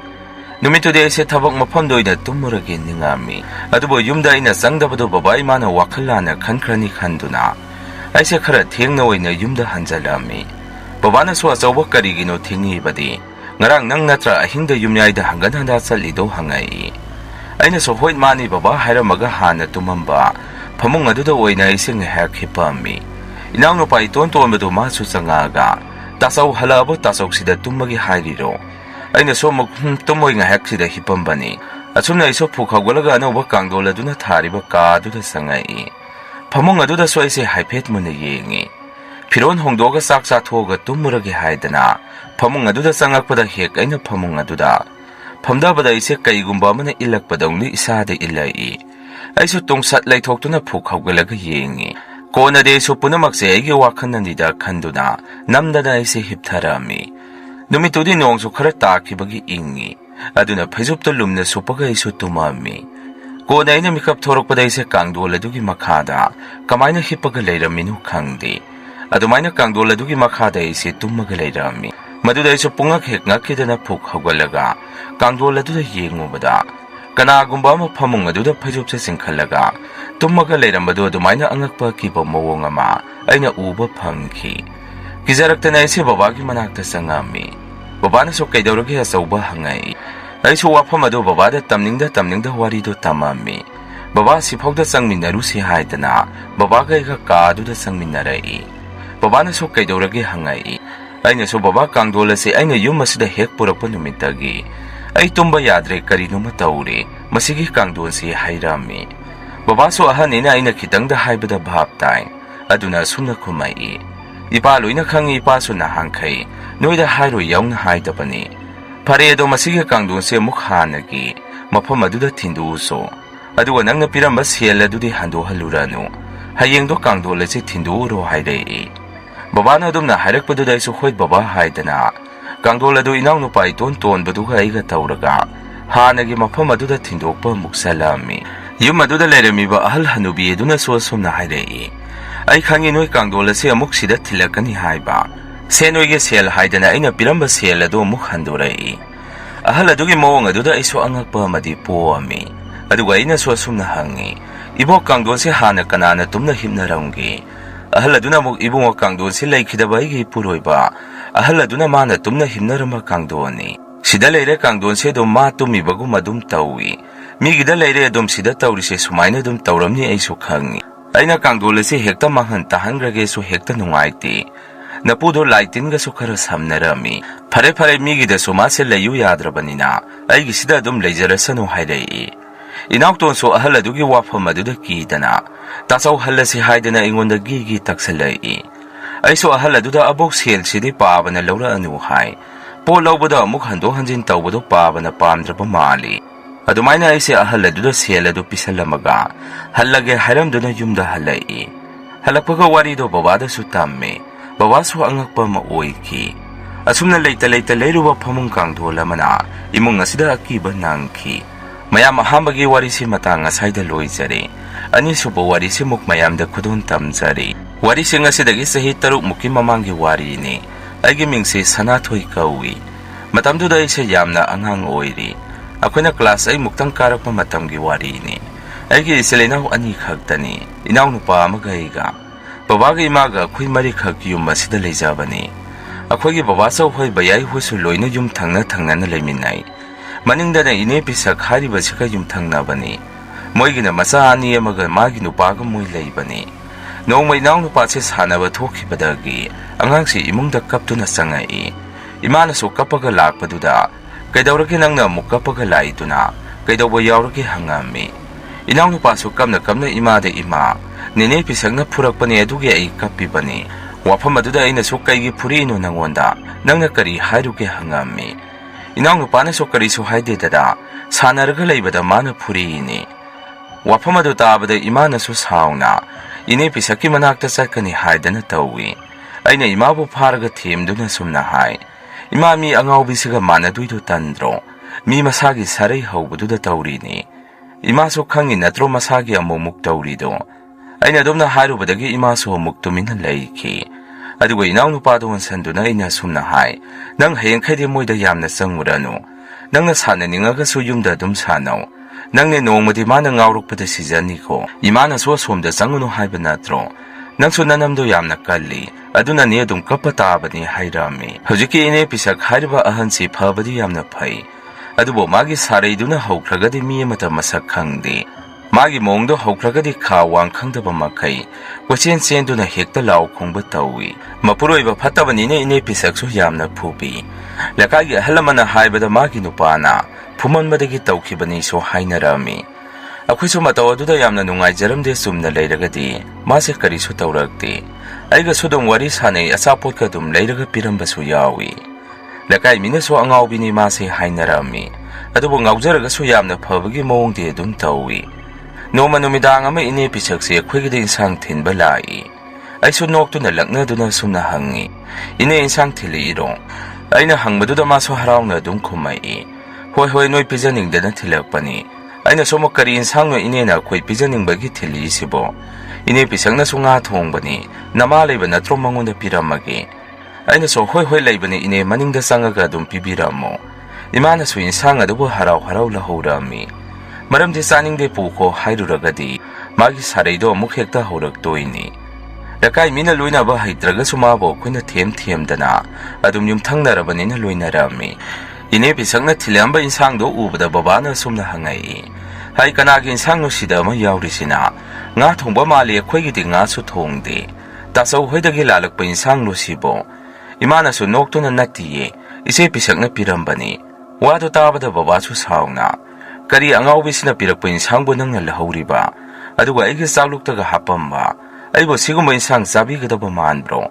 Numito de ese tabak mapamdoy na tumuragin ni ngami. Adubo yumday na sangdabado babay mana wakala na kankrani kanduna. Ay siya kara tiyang naway na yumda hanjalami. Babana so asawa karigino tingi ibadi. Ngarang nang natra ahingda yumyay da hanggan handa sa lido hangay. Ay na so hoit mani baba hayra magahan na tumamba. Pamung aduda way na isang hek hipami. Inaw no pa itonton bado maso sa ngaga. Tasaw halabo tasaw sida tumagi hairiro. Ay na so tumoy nga hek sida hipambani. At sum na iso pukagwalaga ano ba kangdola duna tariba ka aduda sa ngay. Pamung aduda so ay si haipet mo na yengi. Piron hongdoga saksa toga tumuragi haidana. Pamung aduda sa ngakpada hek ay na pamung aduda. Pamda bada isi kaigumba mo na ilakpadaw ni isa da ilay. Ay so tong satlay tokto na pukagwalaga yengi. Ko na de so punamakse ay giwakan na nida kanduna. Namda na isi hiptarami. Numito din noong so karataki bagi ingi. Aduna pezupto lumna so paga iso tumami. Ko na ina mikap torok pada isi kangdola dugi makada. Kamay na hipagalay raminu kangdi. Adumay na kangdola dugi makada isi tumagalay rami. Maduda iso pungak hek ngakida na pukhagwalaga. Kangdola duda yengo bada. Kanagumba mapamung aduda pezupsa singkalaga. Tumagalay ramado adumay na angakpa kipa mawong ama. Ay na uba pangki. Kizarakta na isi babagi manakta sa ngami. Baba na so kaidawragi asawba hangay. Ay so wapamado babada tamningda warido tamami. Baba si pagda sang minaru si haidana. Babagay ka kaado da sang minaray. Baba na so kaidawragi hangay. Ay na so baba kangdola si ay na yumas da hek purak pa numitagi. Ay tumba yadre karino matawri. Masigi kangdoon si hayrami. Baba so ahan ina ay nakitang da haibada bahaptay. Aduna sumna kumay. Ipaloy na kang ipaso na hangkay, noy da hayro yaw na haydapani. ꯐꯔꯦ ꯑꯗꯣ ꯃꯁꯤꯒꯤ ꯀꯥꯡꯊꯣꯟꯁꯦ ꯑꯃꯨꯛ ꯍꯥꯟꯅꯒꯤ ꯃꯐꯝ ꯑꯗꯨꯗ ꯊꯤꯟꯗꯣꯛꯎꯁꯣ ꯑꯗꯨꯒ ꯅꯪꯅ ꯄꯤꯔꯝꯕ ꯁꯦꯜ ꯑꯗꯨꯗꯤ ꯍꯟꯗꯣꯛꯍꯜꯂꯨꯔꯅꯨ ꯍꯌꯦꯡꯗꯣ ꯀꯥꯡꯊꯣꯟ ꯑꯁꯤ ꯊꯤꯟꯗꯣꯛꯎꯔꯣ ꯍꯥꯏꯔꯛꯏ ꯕꯕꯥꯅ ꯑꯗꯨꯝꯅ ꯍꯥꯏꯔꯛꯄꯗꯨꯗ ꯑꯩꯁꯨ ꯍꯣꯏ ꯕꯕꯥ ꯍꯥꯏꯗꯅ ꯀꯥꯡꯊꯣꯟ ꯑꯗꯨ ꯏꯅꯥꯎꯅꯨꯄꯥ ꯏꯇꯣꯟ ꯇꯣꯟꯕꯗꯨꯒ ꯑꯩꯒ ꯇꯧꯔꯒ ꯍꯥꯟꯅꯒꯤ ꯃꯐꯝ ꯑꯗꯨꯗ ꯊꯤꯟꯗꯣꯛꯄ ꯑꯃꯨꯛ ꯆꯠꯂꯝꯃꯤ ꯌꯨꯝ ꯑꯗꯨꯗ ꯂꯩꯔꯝꯃꯤꯕ ꯑꯍꯜ ꯍꯅꯨꯕꯤ ꯑꯗꯨꯅꯁꯨ ꯑꯁꯨꯝꯅ ꯍꯥꯏꯔꯛꯏ ꯑꯩ ꯈꯪꯉꯤ ꯅꯣꯏ ꯀꯥꯡꯊꯣꯟ ꯑꯁꯤ ꯑꯃꯨꯛ ꯁꯤꯗ ꯊꯤꯜꯂꯛꯀꯅꯤ ꯍꯥꯏꯕ ꯁꯦ ꯅꯣꯏꯒꯤ ꯁꯦꯜ ꯍꯥꯏꯗꯅ ꯑꯩꯅ ꯄꯤꯔꯝꯕ ꯁꯦꯜ ꯑꯗꯨ ꯑꯃꯨꯛ ꯍꯟꯗꯣꯔꯛꯏ ꯑꯍꯜ ꯑꯗꯨꯒꯤ ꯃꯑꯣꯡ ꯑꯗꯨꯗ ꯑꯩꯁꯨ ꯑꯉꯛꯄ ꯑꯃꯗꯤ ꯄꯣꯛꯑꯝꯃꯤ ꯑꯗꯨꯒ ꯑꯩꯅꯁꯨ ꯑꯁꯨꯝꯅ ꯍꯪꯉꯤ ꯏꯕꯣꯛ ꯀꯥꯡꯊꯣꯟꯁꯦ ꯍꯥꯟꯅ ꯀꯅꯥꯅ ꯇꯨꯝꯅ ꯍꯤꯞꯅꯔꯝꯒꯦ ꯑꯍꯜ ꯑꯗꯨꯅ ꯑꯃꯨꯛ ꯏꯕꯨꯡꯉꯣ ꯀꯥꯡꯊꯣꯟꯁꯤ ꯂꯩꯈꯤꯗꯕ ꯑꯩꯒꯤ ꯏꯄꯨꯔꯣꯏꯕ ꯑꯍꯜ ꯑꯗꯨꯅ ꯃꯥꯅ ꯇꯨꯝꯅ ꯍꯤꯞꯅꯔꯝꯕ ꯀꯥꯡꯊꯣꯟꯅꯤ ꯁꯤꯗ ꯂꯩꯔꯦ ꯀꯥꯡꯊꯣꯟꯁꯦ ꯑꯗꯨꯝ ꯃꯥ ꯇꯨꯝꯃꯤꯕꯒꯨꯝ ꯑꯗꯨꯝ ꯇꯧꯏ ꯃꯤꯒꯤꯗ ꯂꯩꯔꯦ ꯑꯗꯨꯝ ꯁꯤꯗ ꯇꯧꯔꯤꯁꯦ ꯁꯨꯃꯥꯏꯅ ꯑꯗꯨꯝ ꯇꯧꯔꯝꯅꯤ ꯑꯩꯁꯨ ꯈꯪꯉꯤ ꯑꯩꯅ ꯀꯥꯡꯊꯣꯟ ꯑꯁꯤ ꯍꯦꯛꯇ ꯃꯥꯡꯍꯟ ꯇꯥꯍꯟꯈ꯭ꯔꯒꯦꯁꯨ ꯍꯦꯛꯇ ꯅꯨꯡꯉꯥꯏꯇꯦ ꯅꯄꯨꯗꯣ ꯂꯥꯏꯇꯤꯟꯒꯁꯨ ꯈꯔ ꯁꯝꯅꯔꯝꯃꯤ ꯐꯔꯦ ꯃꯤꯒꯤꯗꯁꯨ ꯃꯥꯁꯦ ꯂꯩꯌꯨ ꯌꯥꯗ꯭ꯔꯕꯅꯤꯅ ꯑꯩꯒꯤꯁꯤꯗ ꯑꯗꯨꯝ ꯂꯩꯖꯔꯁꯅꯨ ꯍꯥꯏꯔꯛꯏ ꯏꯅꯥꯎꯇꯣꯟꯁꯨ ꯑꯍꯜ ꯑꯗꯨꯒꯤ ꯋꯥꯐꯝ ꯑꯗꯨꯗ ꯀꯤꯗꯅ ꯇꯥꯆꯧꯍꯜꯂꯁꯤ ꯍꯥꯏꯗꯅ ꯑꯩꯉꯣꯟꯗ ꯒꯤ ꯇꯛꯁꯜꯂꯛꯏ ꯑꯩꯁꯨ ꯑꯍꯜ ꯑꯗꯨꯗ ꯑꯕꯣꯛ ꯁꯦꯜꯁꯤꯗꯤ ꯄꯥꯕꯅ ꯂꯧꯔꯛꯑꯅꯨ ꯍꯥꯏ ꯄꯣꯠ ꯂꯧꯕꯗ ꯑꯃꯨꯛ ꯍꯟꯗꯣꯛ ꯍꯟꯖꯤꯟ ꯇꯧꯕꯗꯣ ꯄꯥꯕꯅ ꯄꯥꯝꯗ꯭ꯔꯕ ꯃꯥꯜꯂꯤ ꯑꯗꯨꯃꯥꯏꯅ ꯑꯩꯁꯦ ꯑꯍꯜ ꯑꯗꯨꯗ ꯁꯦꯜ ꯑꯗꯨ ꯄꯤꯁꯜꯂꯝꯃꯒ ꯍꯜꯂꯒꯦ ꯍꯥꯏꯔꯝꯗꯨꯅ ꯌꯨꯝꯗ ꯍꯜꯂꯛꯏ ꯍꯜꯂꯛꯄꯒ ꯋꯥꯔꯤꯗꯣ ꯕꯕꯥꯗꯁꯨ ꯇꯝꯃꯦ ꯕꯕꯥꯁꯨ ꯑꯉꯛꯄ ꯑꯃ ꯑꯣꯏꯈꯤ ꯑꯁꯨꯝꯅ ꯂꯩꯇ ꯂꯩꯔꯨꯕ ꯐꯃꯨꯡ ꯀꯥꯡꯊꯣꯟ ꯑꯃꯅ ꯏꯃꯨꯡ ꯑꯁꯤꯗ ꯑꯀꯤꯕ ꯅꯪꯈꯤ ꯃꯌꯥꯝ ꯑꯍꯥꯟꯕꯒꯤ ꯋꯥꯔꯤꯁꯤ ꯃꯇꯥꯡ ꯉꯁꯥꯏꯗ ꯂꯣꯏꯖꯔꯦ ꯑꯅꯤꯁꯨꯕ ꯋꯥꯔꯤꯁꯤꯃꯨꯛ ꯃꯌꯥꯝꯗ ꯈꯨꯗꯣꯟ ꯇꯝꯖꯔꯤ ꯋꯥꯔꯤꯁꯤꯡ ꯑꯁꯤꯗꯒꯤ ꯆꯍꯤ 6ꯃꯨꯛꯀꯤ ꯃꯃꯥꯡꯒꯤ ꯋꯥꯔꯤꯅꯤ ꯑꯩꯒꯤ ꯃꯤꯡꯁꯤ ꯁꯅꯥꯊꯣꯏ ꯀꯧꯏ ꯃꯇꯝꯗꯨꯗ ꯑꯩꯁꯦ ꯌꯥꯝꯅ ꯑꯉꯥꯡ ꯑꯣꯏꯔꯤ ꯑꯩꯈꯣꯏꯅ ꯀ꯭ꯂꯥꯁ 8ꯃꯨꯛꯇꯪ ꯀꯥꯔꯛꯄ ꯃꯇꯝꯒꯤ ꯋꯥꯔꯤꯅꯤ ꯑꯩꯒꯤ ꯏꯆꯤꯜ ꯏꯅꯥꯎ 2 ꯈꯛꯇꯅꯤ ꯏꯅꯥꯎꯅꯨꯄꯥ ꯑꯃꯒ ꯑꯩꯒ ꯕꯕꯥꯒ ꯏꯃꯥꯒ ꯑꯩꯈꯣꯏ 4ꯈꯛ ꯌꯨꯝ ꯑꯁꯤꯗ ꯂꯩꯖꯕꯅꯤ ꯑꯩꯈꯣꯏꯒꯤ ꯕꯕꯥꯆꯧ ꯍꯣꯏ ꯕꯌꯥꯏ ꯍꯣꯏꯁꯨ ꯂꯣꯏꯅ ꯌꯨꯝ ꯊꯪꯅꯅ ꯂꯩꯃꯤꯟꯅꯩ ꯃꯅꯤꯡꯗꯅ ꯏꯅꯦ ꯄꯤꯁꯛ ꯍꯥꯏꯔꯤꯕꯁꯤꯒ ꯌꯨꯝꯊꯪꯅꯕꯅꯤ ꯃꯣꯏꯒꯤꯅ ꯃꯆꯥ 2 ꯑꯃꯒ ꯃꯥꯒꯤ ꯅꯨꯄꯥꯒ ꯃꯣꯏ ꯂꯩꯕꯅꯤ ꯅꯣꯡꯃ ꯏꯅꯥꯎꯅꯨꯄꯥꯁꯦ ꯁꯥꯟꯅꯕ ꯊꯣꯛꯈꯤꯕꯗꯒꯤ ꯑꯉꯥꯡꯁꯤ ꯏꯃꯨꯡꯗ ꯀꯞꯇꯨꯅ ꯆꯪꯉꯛꯏ ꯏꯃꯥꯅꯁꯨ ꯀꯞꯄꯒ ꯂꯥꯛꯄꯗꯨꯗ ꯀꯩꯗꯧꯔꯒꯦ ꯅꯪꯅ ꯑꯃꯨꯛ ꯀꯞꯄꯒ ꯂꯥꯛꯏꯗꯨꯅ ꯀꯩꯗꯧꯕ ꯌꯥꯎꯔꯒꯦ ꯍꯪꯉꯝꯃꯤ ꯏꯅꯥꯎꯅꯨꯄꯥꯁꯨ ꯀꯞꯅ ꯏꯃꯥꯗ ꯏꯃꯥ ꯅꯦꯅꯦ ꯄꯤꯁꯛꯅ ꯐꯨꯔꯛꯄꯅꯦ ꯑꯗꯨꯒꯤ ꯑꯩ ꯀꯞꯄꯤꯕꯅꯤ ꯋꯥꯐꯝ ꯑꯗꯨꯗ ꯑꯩꯅꯁꯨ ꯀꯩꯒꯤ ꯐꯨꯔꯤꯅꯣ ꯅꯪꯉꯣꯟꯗ ꯅꯪꯅ ꯀꯔꯤ ꯍꯥꯏꯔꯨꯒꯦ ꯍꯪꯉꯝꯃꯤ ꯏꯅꯥꯎꯅꯨꯄꯥꯅꯁꯨ ꯀꯔꯤꯁꯨ ꯍꯥꯏꯗꯦꯗꯗꯥ ꯁꯥꯟꯅꯔꯒ ꯂꯩꯕꯗ ꯃꯥꯅ ꯐꯨꯔꯤꯅꯤ ꯋꯥꯐꯝ ꯑꯗꯨ ꯇꯥꯕꯗ ꯏꯃꯥꯅꯁꯨ ꯁꯥꯎꯅ ꯏꯅꯦ ꯄꯤꯁꯛꯀꯤ ꯃꯅꯥꯛꯇ ꯆꯠꯀꯅꯤ ꯍꯥꯏꯗꯅ ꯇꯧꯏ ꯑꯩꯅ ꯏꯃꯥꯕꯨ ꯐꯥꯔꯒ ꯊꯦꯝꯗꯨꯅ ꯁꯨꯝꯅ ꯍꯥꯏ ꯏꯃꯥ ꯃꯤ ꯑꯉꯥꯎꯕꯤꯁꯤꯒ ꯃꯥꯟꯅꯗꯣꯏꯗꯨ ꯇꯟꯗ꯭ꯔꯣ ꯃꯤ ꯃꯁꯥꯒꯤ ꯁꯥꯔꯩ ꯍꯧꯕꯗꯨꯗ ꯇꯧꯔꯤꯅꯤ ꯏꯃꯥꯁꯨ ꯈꯪꯉꯤ ꯅꯠꯇ꯭ꯔꯣ ꯃꯁꯥꯒꯤ ꯑꯃꯨꯛ ꯇꯧꯔꯤꯗꯣ ꯑꯩꯅ ꯑꯗꯨꯝꯅ ꯍꯥꯏꯔꯨꯕꯗꯒꯤ ꯏꯃꯥꯁꯨ ꯑꯃꯨꯛ ꯇꯨꯃꯤꯟꯅ ꯂꯩꯈꯤ ꯑꯗꯨꯒ ꯏꯅꯥꯎꯅꯨꯄꯥꯗꯣ ꯑꯣꯟꯁꯟꯗꯨꯅ ꯑꯩꯅ ꯁꯨꯝꯅ ꯍꯥꯏ ꯅꯪ ꯍꯌꯦꯡꯈꯩꯗꯤ ꯃꯣꯏꯗ ꯌꯥꯝꯅ ꯆꯪꯉꯨꯔꯅꯨ ꯅꯪꯅ ꯁꯥꯟꯅꯅꯤꯡꯉꯒꯁꯨ ꯌꯨꯝꯗ ꯑꯗꯨꯝ ꯁꯥꯟꯅꯧ ꯅꯪꯅꯦ ꯅꯣꯡꯃꯗꯤ ꯃꯥꯅ ꯉꯥꯎꯔꯛꯄꯗ ꯁꯤꯖꯅꯤꯀꯣ ꯏꯃꯥꯅꯁꯨ ꯑꯁꯣꯝꯗ ꯆꯪꯉꯨꯅꯨ ꯍꯥꯏꯕ ꯅꯠꯇ꯭ꯔꯣ ꯅꯪꯁꯨ ꯅꯅꯝꯗꯣ ꯌꯥꯝꯅ ꯀꯜꯂꯤ ꯑꯗꯨꯅꯅꯦ ꯑꯗꯨꯝ ꯀꯞꯄ ꯇꯥꯕꯅꯤ ꯍꯥꯏꯔꯝꯃꯤ ꯍꯧꯖꯤꯛꯀꯤ ꯏꯅꯦ ꯄꯤꯁꯛ ꯍꯥꯏꯔꯤꯕ ꯑꯍꯟꯁꯤ ꯐꯕꯗꯤ ꯌꯥꯝꯅ ꯐꯩ ꯑꯗꯨꯕꯨ ꯃꯥꯒꯤ ꯁꯥꯔꯩꯗꯨꯅ ꯍꯧꯈ꯭ꯔꯒꯗꯤ ꯃꯤ ꯑꯃꯇ ꯃꯁꯛ ꯈꯪꯗꯦ ꯃꯥꯒꯤ ꯃꯑꯣꯡꯗꯣ ꯍꯧꯈ꯭ꯔꯒꯗꯤ ꯈꯥ ꯋꯥꯡ ꯈꯪꯗꯕ ꯃꯈꯩ ꯀꯣꯏꯆꯦꯟ ꯆꯦꯟꯗꯨꯅ ꯍꯦꯛꯇ ꯂꯥꯎ ꯈꯣꯡꯕ ꯇꯧꯏ ꯃꯄꯨꯔꯣꯏꯕ ꯐꯠꯇꯕꯅꯤꯅ ꯏꯅꯦ ꯄꯤꯁꯛꯁꯨ ꯌꯥꯝꯅ ꯐꯨꯕꯤ ꯂꯩꯀꯥꯏꯒꯤ ꯑꯍꯜ ꯑꯃꯅ ꯍꯥꯏꯕꯗ ꯃꯥꯒꯤ ꯅꯨꯄꯥꯅ ꯐꯨꯃꯟꯕꯗꯒꯤ ꯇꯧꯈꯤꯕꯅꯤꯁꯨ ꯍꯥꯏꯅꯔꯝꯃꯤ ꯑꯩꯈꯣꯏꯁꯨ ꯃꯇꯧ ꯑꯗꯨꯗ ꯌꯥꯝꯅ ꯅꯨꯡꯉꯥꯏꯖꯔꯝꯗꯦ ꯆꯨꯝꯅ ꯂꯩꯔꯒꯗꯤ ꯃꯥꯁꯦ ꯀꯔꯤꯁꯨ ꯇꯧꯔꯛꯇꯦ ꯑꯩꯒꯁꯨ ꯑꯗꯨꯝ ꯋꯥꯔꯤ ꯁꯥꯟꯅꯩ ꯑꯆꯥꯄꯣꯠꯀ ꯑꯗꯨം ꯂꯩꯔꯒ ꯄꯤꯔꯝꯕꯁꯨ ꯌꯥꯎꯏ ꯂꯩꯀꯥꯏ ꯃꯤꯅꯁꯨ ꯑꯉꯥꯎꯕꯤꯅꯤ ꯃꯥꯁꯦ ꯍꯥꯏꯅꯔꯝꯃꯤ ꯑꯗꯨꯕꯨ ꯉꯥꯎꯖꯔꯒꯁꯨ ꯌꯥꯝꯅ ꯐꯕꯒꯤ ꯃꯑꯣꯡꯗꯤ ꯑꯗꯨꯝ ꯇꯧꯏ ꯅꯣꯡꯃ ꯅꯨꯃꯤꯗꯥꯡ ꯑꯃ ꯏꯅꯦ ꯄꯤꯁꯛꯁꯦ ꯑꯩꯈꯣꯏꯒꯤꯗ ꯏꯟꯁꯥꯡ ꯊꯤꯟꯕ ꯂꯥꯛꯏ ꯑꯩꯁꯨ ꯅꯣꯛꯇꯨꯅ ꯂꯛꯅꯗꯨꯅ ꯁꯨꯝꯅ ꯍꯪꯉꯤ ꯏꯅꯦ ꯏꯟꯁꯥꯡ ꯊꯤꯜꯂꯛꯏꯔꯣ ꯑꯩꯅ ꯍꯪꯕꯗꯨꯗ ꯃꯥꯁꯨ ꯍꯔꯥꯎꯅ ꯑꯗꯨꯝ ꯈꯨꯝꯃꯛꯏ ꯍꯣꯏ ꯅꯣꯏ ꯄꯤꯖꯅꯤꯡꯗꯅ ꯊꯤꯜꯂꯛꯄꯅꯤ ꯑꯩꯅꯁꯨ ꯑꯃꯨꯛ ꯀꯔꯤ ꯏꯟꯁꯥꯡꯅꯣ ꯏꯅꯦꯅ ꯑꯩꯈꯣꯏ ꯄꯤꯖꯅꯤꯡꯕꯒꯤ ꯊꯤꯜꯂꯤꯁꯤꯕꯣ ꯏꯅꯦ ꯄꯤꯁꯛꯅꯁꯨ ꯉꯥ ꯊꯣꯡꯕꯅꯤ ꯅꯃꯥ ꯂꯩꯕ ꯅꯠꯇ꯭ꯔꯣ ꯃꯉꯣꯟꯗ ꯄꯤꯔꯝꯃꯒꯦ ꯑꯩꯅꯁꯨ ꯍꯣꯏ ꯂꯩꯕꯅꯤ ꯏꯅꯦ ꯃꯅꯤꯡꯗ ꯆꯪꯉꯒ ꯑꯗꯨꯝ ꯄꯤꯕꯤꯔꯝꯃꯣ ꯏꯃꯥꯅꯁꯨ ꯏꯟꯁꯥꯡ ꯑꯗꯨꯕꯨ ꯍꯔꯥꯎ ꯂꯧꯍꯧꯔꯝꯃꯤ ꯃꯔꯝꯗꯤ ꯆꯥꯅꯤꯡꯗꯦ ꯄꯨꯈꯣ ꯍꯥꯏꯔꯨꯔꯒꯗꯤ ꯃꯥꯒꯤ ꯁꯥꯔꯩꯗꯣ ꯑꯃꯨꯛ ꯍꯦꯛꯇ ꯍꯧꯔꯛꯇꯣꯏꯅꯤ ꯂꯩꯀꯥꯏ ꯃꯤꯅ ꯂꯣꯏꯅꯕ ꯍꯩꯇ꯭ꯔꯒꯁꯨ ꯃꯥꯕꯨ ꯑꯩꯈꯣꯏꯅ ꯊꯦꯝꯗꯅ ꯑꯗꯨꯝ ꯌꯨꯝꯊꯪꯅꯔꯕꯅꯤꯅ ꯂꯣꯏꯅꯔꯝꯃꯤ ꯏꯅꯦ ꯄꯤꯁꯛꯅ ꯊꯤꯜꯂꯝꯕ ꯏꯟꯁꯥꯡꯗꯣ ꯎꯕꯗ ꯕꯕꯥꯅ ꯁꯨꯝꯅ ꯍꯪꯉꯛꯏ ꯍꯥꯏ ꯀꯅꯥꯒꯤ ꯏꯟꯁꯥꯡꯅꯣ ꯁꯤꯗ ꯑꯃ ꯌꯥꯎꯔꯤꯁꯤꯅ ꯉꯥ ꯊꯣꯡꯕ ꯃꯥꯜꯂꯤ ꯑꯩꯈꯣꯏꯒꯤꯗꯤ ꯉꯥꯁꯨ ꯊꯣꯡꯗꯦ ꯇꯥꯆꯧ ꯍꯣꯏꯗꯒꯤ ꯂꯥꯜꯂꯛꯄ ꯏꯟꯁꯥꯡꯂꯣ ꯁꯤꯕꯣ ꯏꯃꯥꯅꯁꯨ ꯅꯣꯛꯇꯨꯅ ꯅꯠꯇꯤꯌꯦ ꯏꯆꯦ ꯄꯤꯁꯛꯅ ꯄꯤꯔꯝꯕꯅꯤ ꯋꯥꯗꯨ ꯇꯥꯕꯗ ꯕꯕꯥꯁꯨ ꯁꯥꯎꯅ ꯀꯔꯤ ꯑꯉꯥꯎꯕꯤꯁꯤꯅ ꯄꯤꯔꯛꯄ ꯏꯟꯁꯥꯡꯕꯨ ꯅꯪꯅ ꯂꯧꯍꯧꯔꯤꯕ ꯑꯗꯨꯒ ꯑꯩꯒꯤ ꯆꯥꯛꯂꯨꯛꯇꯒ ꯍꯥꯞꯄꯝꯕ ꯑꯩꯕꯨ ꯁꯤꯒꯨꯝꯕ ꯏꯟꯁꯥꯡ ꯆꯥꯕꯤꯒꯗꯕ ꯃꯥꯟꯕ꯭ꯔꯣ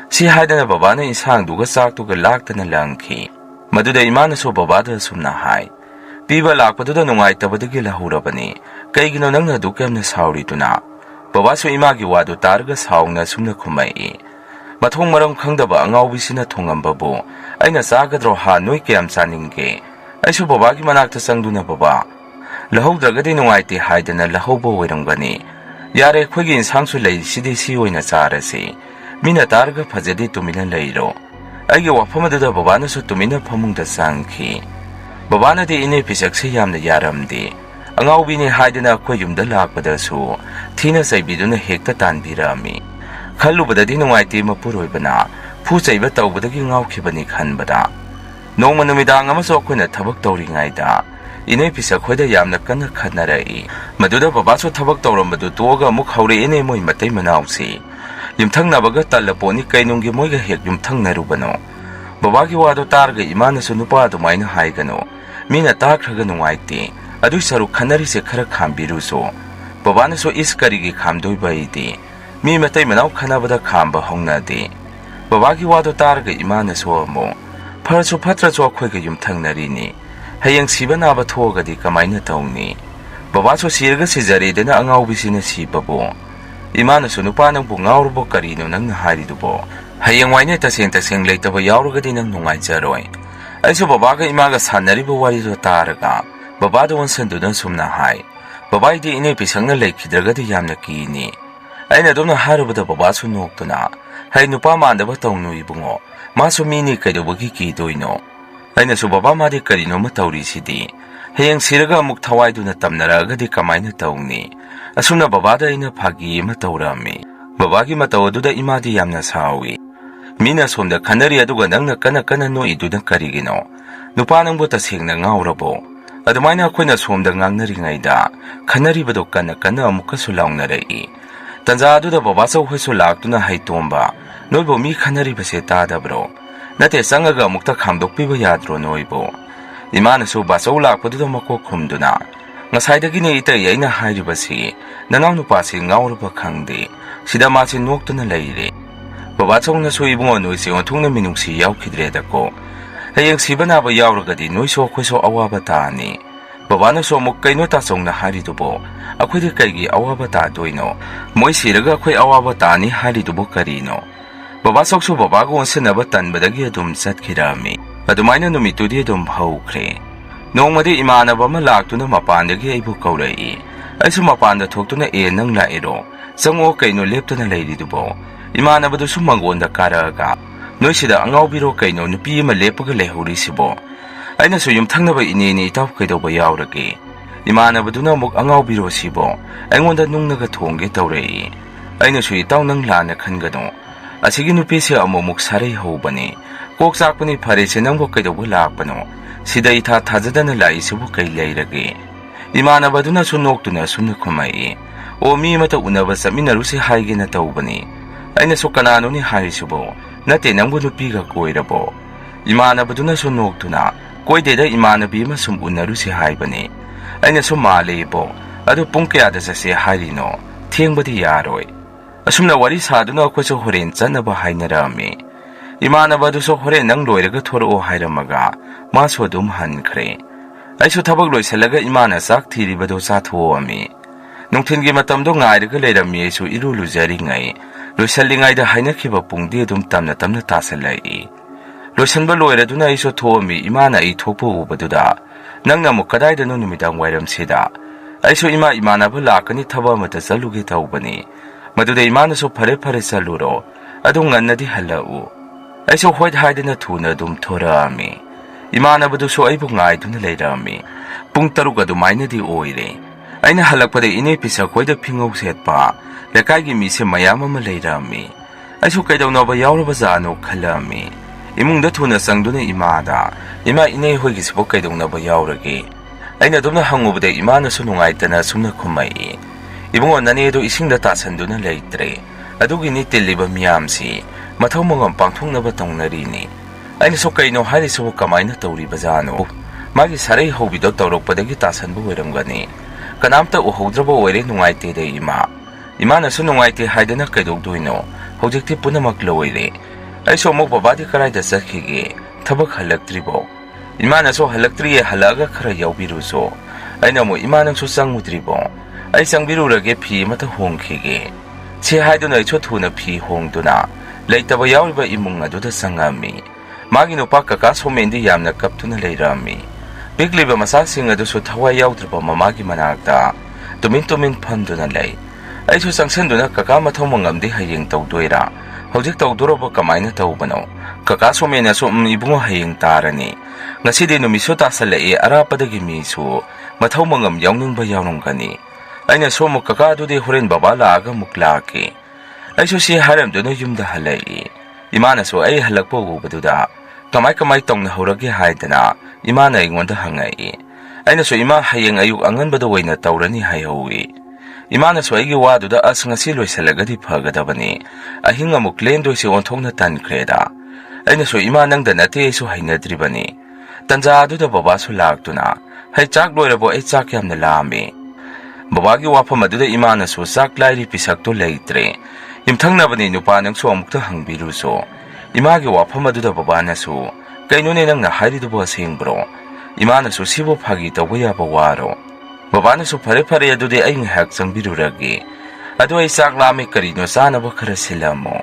ꯁꯤ ꯍꯥꯏꯗꯅ ꯕꯕꯥꯅ ꯏꯟꯁꯥꯡꯗꯨꯒ ꯆꯥꯛꯇꯨꯒ ꯂꯥꯛꯇꯅ ꯂꯪꯈꯤ Maduda imanasu babada sumna hai. Piba lakpaduda nungaittabadagi lahurabani. Kaigino nangna dukamna saurituna. Babasu imagi wadu targa saungna sumna khumai. Mathong marang khangdaba angaubisina thongambabu. Aina sagadro ha noi kayam saninge. Aisu babagi manakta sangduna baba. Lahaudragadi nungaiti haidana lahauba oiramgani. Yare khwegi insangsu lei sidi si oina charasi. Mina targa phajadi tumina leiro. Aigi wafamadada babanasu tumina phamungda sangki. Babana di ine pisakse yamna yaramdi. Angaubini haidana khwa yumda lakpadasu. Thina saibiduna hekta tanbirami. Khalubadadi nungaiti mapuroibana. Phu chaiba tawbadagi ngaukhibani khanbada. Nongma numidang amasu akhona thabak tawringaida. Ine pisak khweda yamna kanna khannarai. Maduda babasu thabak tawrambadu toga amuk haure ine moi matai manausi. Yumthangnabaga tallaponi kainunggi moiga hek yumthangnarubano. Babagi wado targa imanasu nupa adumaina haigano. Mina takraga nungaiti. Adu saru khannarise khara khambiruso. Babanasu iskarigi khamdoiba idi. Mi matai manau khanabada khamba hongnadi. Babagi wado targa imanasu amo. Pharasu phatrasu akhwaiga yumthangnarini. Hayang siba naba thogadi kamaina tawni. Babasu sirga sijaridana angaubisina sibabu. Imanasu nupa nangbu ngaurubo karino nang naharidubo. Hayang waine taseng leitaba yaurugadi nang nungaijaroi. Aisu babaga imaga sanaribo warido taraga. Babada wansanduna sumna hai. Babaidi ine pisangna leikidragadi yamna kini. Aina domna harubada babasu noktuna. Hay nupa mandaba tawnu ibungo. Masu mini kaidobagi kidoino. Aina su baba madi karino matauri sidi. Hayang siraga amuk thawaiduna tamnaragadi kamaina tawni. Asuna babada ina phagi mataurami. Babagi matawduda imadi yamna sawi. Mina somda khanari aduga nangna kana no iduna karigino. Nupa nangbu tasengna ngaurabo. Adumaina akhona somda ngangnari khanari bado kana amuka sulaungnarai. Tanza aduda babasa uhasu laktuna haitomba. Noibo mi khanari base tadabro. Nate sangaga amukta khamdokpiba yadro noibo. Imanasu basau lakpaduda makok khumduna. Ngasaidagini ita yaina hairibasi. Nanaw nupasi ngauraba khangde. Sida masi noktuna leire. Babachongnasu ibungo noisi onthungna minungsi yaukidredako. Hayang siba naba yauragadi noiso khwiso awaba taani. Babanasu amuk kaino tasongna haridubo. Akhwidi kaigi awaba tadoino. Moi siraga akhwi awaba taani haridubo karino. Babasoksu babago onsinaba tanbadagi adum chatkirami. Adumaina numitudi adum haukhre. Nongmadi imanaba ama laktuna mapandagi aibu kaurai. Aisu mapanda thoktuna nang lairo. Sango kaino leptuna leiridubo. Imanabadusu mangonda karaga. Noisida angaubiro kaino nupi ama lepaga lehurisibo. Ainasu yumthangnaba ineni itaw kaidoba yauragi. Imanabaduna amuk angaubiro sibo. Aingonda nungnaga thongge tawrai. Ainasu itaw nang lana khangano. Asigi nupisi amumuk sarai hobani. Kok sakpani pharese nangbo kaidoba lakpano. Sida itha thajadana laisibu kai leiragi. Imanabaduna sunoktuna sumna khumai. O mi mata unaba saminarusi haigena tawbani. Ainasu kananoni haisibo. Nate nangbo nupiga koirabo. Imanabaduna sunoktuna. Koideda imanabi masum unarusi haibani. Ainasu malebo. Adu pungkayada sase harino. Thengbadi yaroi. Asumna wari saduna akwaso horen chanaba hainarami. Imanabaduso horen nang loiraga thoro hairamaga. Maso adum hankre. Aisu thabak loisalaga imana sak thiribado sathoami. Nungthingi matamdo ngairaga leirami aisu iru lujari ngai. Loisalingaida hainakiba pungdi adum tamna tasalai. Loisanba loiraduna aisu thoami imana ai thokpo ubaduda. Nangna mukadaidano numidang wairamsida. Aisu imanaba lakani thaba mata chaluge tawbani. Maduda imanasu phare saluro. Adu ngannadi halau. Aisu hoid haidana thuna dum thorami. Imanabadusu aibu ngaiduna leirami. Pung taruga dumainadi oire. Aina halakpada ine pisa khoida phingau setpa. Lekaigi mise mayam ama leirami. Aisu kaidawnaba yauraba zano khalami. Imungda thuna sangduna imada. Ima ine hoigi sibo kaidawnaba yauragi. Aina dumna hangubada imanasu nungaitana sumna khumai. Ibungo nanedo isingda tasanduna leitre. Adugini tiliba miyamsi. Mathaw mangam pangthongnaba tawnarini. Ainasu kaino harisubu kamaina tawri bazano. Magi sarai hobido tawrokpadagi tasanbu oiramgani. Kanamta uhoudraba oire nungaiteda ima. Imanasu nungaite haidana kaidogdoino. Hojikti punamak loire. Aisu amuk babadi karaida chakhige. Thabak halaktribo. Imanaso halaktriye halaga khara yaubiruso. Aina mo imanangso sangmudribo. Ay sangbirurage phi mata hongkhige. Si haiduna icho thuna phi hongduna. Leitaba yauriba imung aduda sangami. Magi nupa kaka somendi yamna kaptuna leirami. Bigliba masasing aduso thawai yaudriba mamagi managda. Tumin panduna lei. Aiso sangsenduna kaka mathomangamdi hayeng tawdoira. Hojik tawdoroba kamaina tawbano. Kaka somena so ibungo hayeng tarani. Ngasidi numiso tasalai arapadagi miso. Mathomangam yawningba yawnungkani. Aina somo kaka dudi horen baba laaga muklaki. Aiso si haramduna yumda halai. Imana so ay halakpo ubaduda. Kamay tongna horagi haidana. Imana ingonda hangai. Aina so ima hayeng ayuk anganbada wayna tawrani hayawi. Imana so aygi waduda ngasi loisalagadi phagadabani. Ahinga muklendo si onthongna tankreda. Aina so ima nangda nate so hainadribani. Tanja aduda baba so lagtuna. Hay chak loirabo ay chak yamna lami. Babagi wafam aduda imana so sak lairi pisakto leitre. Imthangnabani nupa nang so amukta hangbiru so. Imagi wafam aduda baba na so. Kainune nang na haridubo asengbro. Imana so sibo phagi tawaya bawaro. Baba na so pare adude ay ngahak sangbiruragi. Adu ay sak lami karino sana ba karasilamo.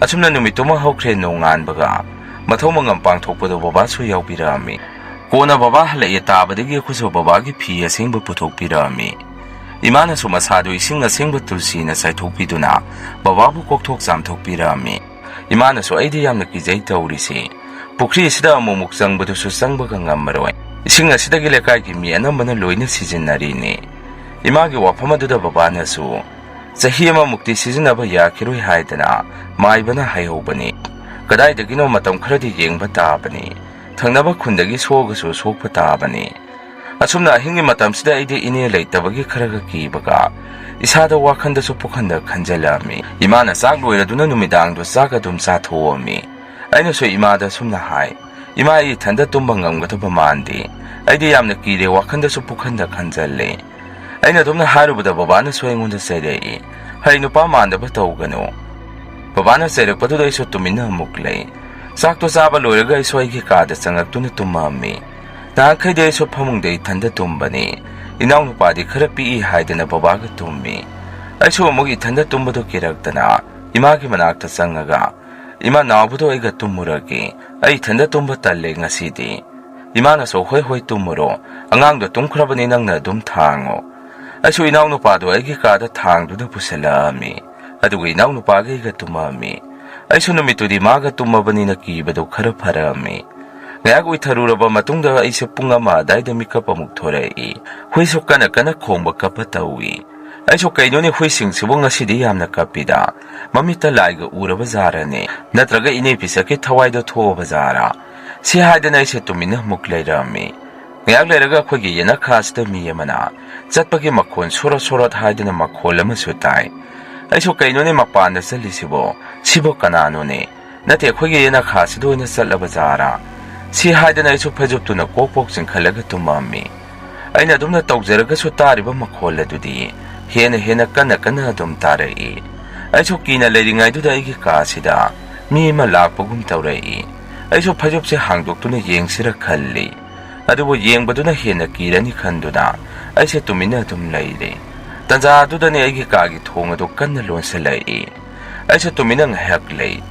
Asumna numituma hawkre nongan baga. Mathomangam pangthokpado baba so yaubirami. Kona baba halai tabadagi kuso babagi phi asengba puthokpirami. Imana so masado ising asengba tulsi na saithokpiduna bababu kokthok samthokpirami. Imana so aidi yamna kijai tawrisi. Pukri sida amumuk sangbadu so sangbaga ngammaroi. Ising asidagi lekai mi anambana loina sizinnarini. Imagi wafamaduda baba na so sahi amamukti sizinaba yakiroi haidana maibana haihobani. Kadaidagino matam kharadi yengba tabani. Thangnaba khundagi sogasu sokpa tabani. Asumna ahingi matamsida aidi ine leitabagi kharaga kibaga. Isada wakhanda so pukhanda khanjalami. Imana sak loiraduna numidangdo saka dum sathoami. Aina so imada sumna hai. Ima ai thanda tumba ngamgadaba mandi. Aidi yamna kire wakhanda so pukhanda khanjalle. Aina dumna harubada babana so aingonda serei. Hai nupa mandaba tawgano. Babana serakpadudai so tumina muklei. Sakto saba loiraga iso aigi kada sangaktuna tumami. Nakhaide iso phamungdai thanda tumbani. Inaw nupadi khara pi haidana babaga tummi. Aiso amugi thanda tumbado kiraktana. Imagi manakta sangaga. Ima nabudo aiga tumuragi. Ai thanda tumba talle ngasidi. Ima na so hoi tumuro. Angangdo tumkrabani nangna dum thango. Aiso inaw nupado aigi kada thangduna pusalami. Adugo inaw nupaga aiga tumami. Aiso numitudi maga tumabani na kibado khara pharami. Ngayag uitharuraba matungda aisa pung ama daida mikap amuk thorei. Huiso kana khongba kapatawi. Aiso kainoni huising sibong ngasidi yamna kapida. Mamita laiga uraba zarani. Natraga ine pisake thawaido thoba zara. Si haidana aisa tumina mukleirami. Ngayag lairaga khwagi yana khasda mi yamana. Chatpagi makhon sorot haidana makhol ama sutai. Aiso kainoni mapanda salisibo. Sibo kananoni. Nate khwagi yana khasdo ina salaba zara. Si haidana aiso phajuptuna kokpok chingkhalaga tumami. Aina dumna tawjaraga so tariba makhol adudi. Hena kana dum tarai. Aiso kina leiringai duda aigi kasida. Mi ma lakpagum tawrai. Aiso phajupse hangdoktuna yengsira khalli. Adubo yengbaduna hena kirani khanduna. Aise tumina dum leire. Tanja adudani aigi kagi thongado kanna lonsalai. Aiso tumina ngahak lei.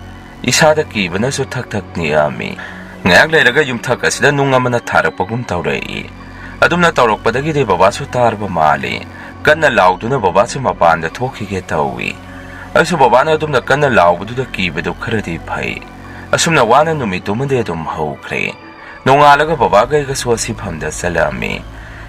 Isada kibana so thak niyami. Ngayag lairaga yumthak asida nungamana tharakpagum tawrai. Adumna tawrakpadagide baba so tarba mali. Kanna lauduna baba se mapanda thokhige tawi. Aiso baba na adumna kanna laubududa kibado kharadi phai. Asumna wana numitumade dum haukhre. Nongalaga baba ga so siphamda salami.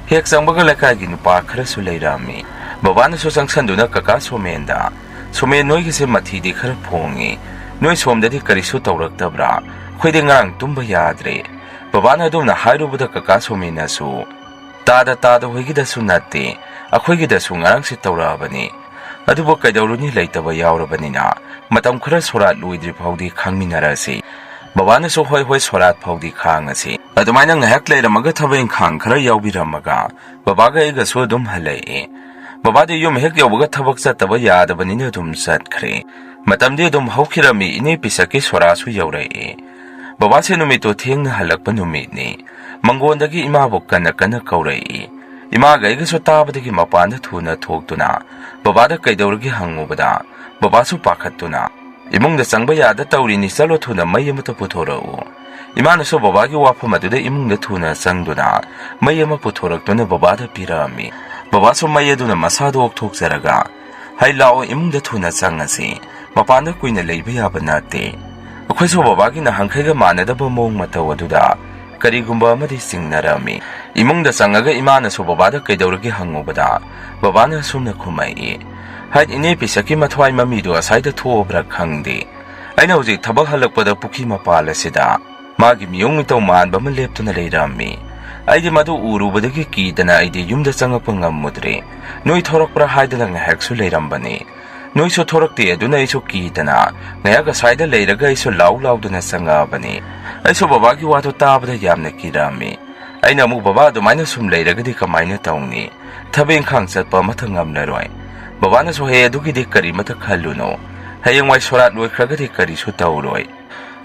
Hek sangbaga lakagi nupa khara su leirami. Baba na so sangsanduna kaka somenda. Somen noi gise mathidi khara phongi. Noi somdadi karisu tawraktabra. Khwede ngarang tumba yadre. Baba na adumna hairubuda kaka somena su. Tada hoigida su nate. Akhwegida su ngarang si tawrabani. Adubo kaidawruni leitaba yaurabanina. Matam khara sorat luidri phawdi khangminarasi. Baba na so hoi sorat phawdi khangasi. Adumaina ngahak leiramaga thabain khang khara yaubiramaga. Baba ga iga so dum halai. Baba de yum hek yaubaga thabak chataba yadabanina dum chatkre. Matamde dum hawkhirami ine pisake sorasu yaurai. Babase numito thengna halakpa numitni. Mangondagi imabu kana kaurai. Imaga igaso tabadagi mapanda thuna thoktuna. Babada kaidawragi hangubada. Babasu pakhatuna. Imungda changba yada tawrini chalo thuna mai amata puthorau. Imanaso babagi wafam aduda imungda thuna changduna mai ama puthoraktuna babada pirami. Babaso mai aduna masado okthokjaraga hai lao imungda thuna changasi mapanda kuina leiba yaba nate. Akhaiso babagi na hangkhaiga manadaba mong mataw aduda karigumba amadi singnarami. Imungda changaga imanaso babada kaidawragi hangubada babana sumna khumai. Hai ine pisaki mathwai mamidu asaida thobra khangdi. Aina hojik thabak halakpada pukhi mapal asida magi miyong mitaw manba ma leptuna leirami. Aidi madu urubadagi kidana aidi yumda changakpa ngammudre. Noi thorakpra haidana ngahaksu leirambani. Noi so thorakti aduna iso kidana ngayaga saida leiraga iso lauduna changabani. Aiso babagi wato tabada yamna kirami. Aina amuk baba adumaina sum leiragadi kamaina tawni. Thabeng khang chatpa matha ngamnaroi. Babana so he adugidi kari matha khalluno. Hayengwai sorat loikragadi kari su tawroi.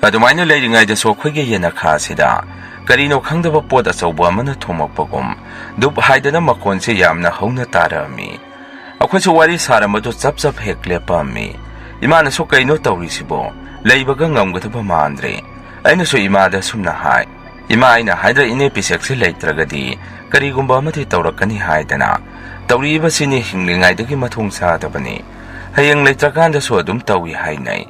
Adumaina leiringaida so khwege yena khasida karino khangdaba pot achauba amana thomakpagum dup haidana makonse yamna hauna tarami. Akhaisu wari saramadu chap heklepami. Imana so kaino tawrisibo leibaga ngamgadaba mandre. Aina so imada sumna hai. Ima aina haidra ine pisekse leitragadi karigumba amati tawrakani haidana tawriba sini hinglingaidagi mathung sadabani. Hayeng leitrakanda so adum tawi hainai.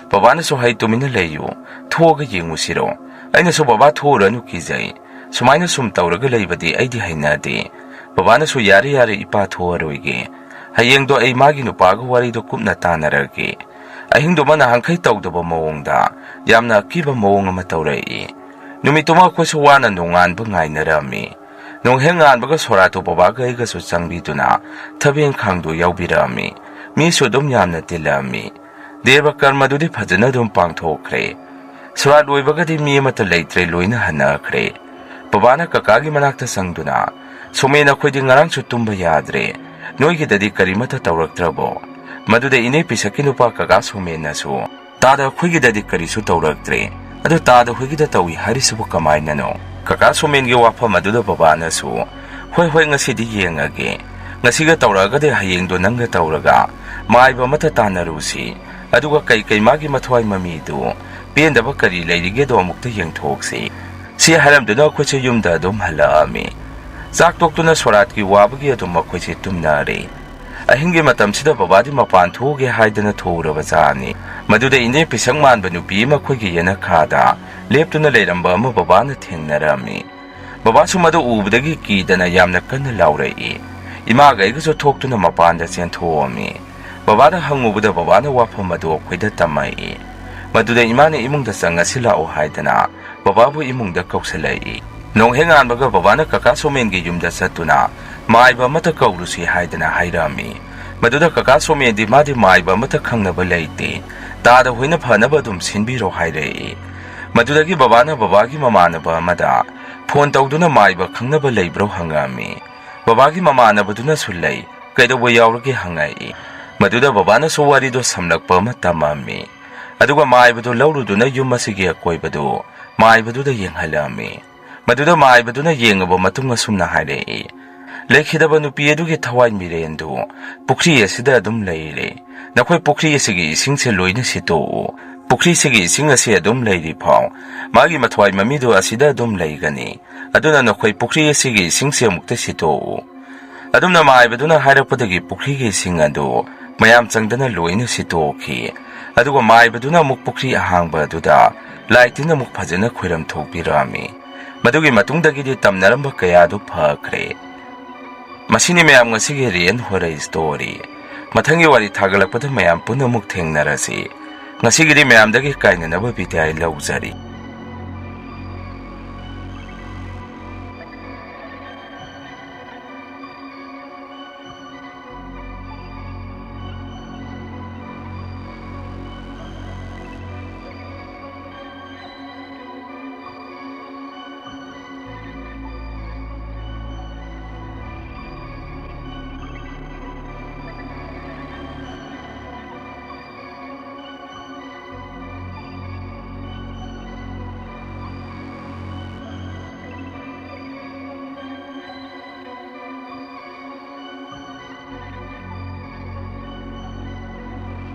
Babana so hai tumina leyu thoga yengusiro. Aina so baba thoranu kijai. Sumaina sum tawraga leibadi aidi hainade. Babana so yari ipa thoaroige. Hayeng do ai magi nupaga wari do kupna tanarage. Ahing do mana hangkai tawdaba mawongda yamna kiba mawong ama tawrai. Numituma ko so wana nungan ba ngainarami. Nung hengan baga sorato babaga iga so changbiduna thabeng khangdo yaubirami. Mi so dum yamna tilami. Deva karma dudi phajana dum pangthokre. Surat loibagadi mi amata leitre loina hanakre. Babana kakagi manakta sangduna. Somena khodi ngarang su tumba yadre. Noigi dadi karimata tawraktrabo. Maduda ine pisaki nupa kaka somena su. Tada khigi dadi karisu tawraktre. Adu tada khigi da tawi harisubu kamay nano. Kaka somengi wafa maduda babana su. Hoy ngasidi yengage. Ngasiga tawragade hayeng do nangga tawraga. Maiba mata tanarusi. Aduga kay magi mathwai mamidu pendaba kari leirige do amukta yengthokse si haramduna khose yumda dum halami chak toktuna sorat ki wabagi adum khose tumnare ahingi matam sida babadi mapan thoge haidana thoraba jani maduda ine pisang man banu pi ma khogi yana khada leptuna leiramba ma babana thengnarami baba sumadu ubdagi kidana yamna kanna laurei ima ga igaso thoktuna mapanda chen thoami babada hangubada babana wafam adu khoida tamai maduda imane imungda sanga sila o haidana bababu imungda kausalai nong hengan baga babana kaka somengi yumda satuna maiba mata kaurusi haidana hairami maduda kaka somendi madi maiba mata khangnaba leite tada hoina phanaba dum sinbiro hairei madudagi babana babagi mamanaba amada phone tawduna maiba khangnaba leibro hangami babagi mamanaba duna sulai kaidawa yaurage hangai Maduda babana so wari do samlakpa ma tamami. Aduga maibadu lauruduna yumasigi akoibadu maibadu yenghalami. Maduda maibaduna yengaba matunga sumna hairei. Lekhidaba nupi adugi thawai mirendu pukri asida adum leire. Nakhoi pukri asigi isingse loina sito. Pukri sigi ising asi adum leiri phaw. Magi mathwai mamidu asida adum leigani. Aduna nakhoi pukri asigi isingse amukta sito. Adumna maibaduna hairapadagi pukri gi ising adu mayam changdana loina sitoki aduga maibaduna muk pukri ahangba duda laitina muk phajana khoiram thokpirami madugi matungdagi di tamnaramba kaya du phakre masini mayam ngasigi rian horai story mathangi wari thagalakpada mayam punamuk thengnarasi ngasigi ri mayam dagi kainanaba bidai laujari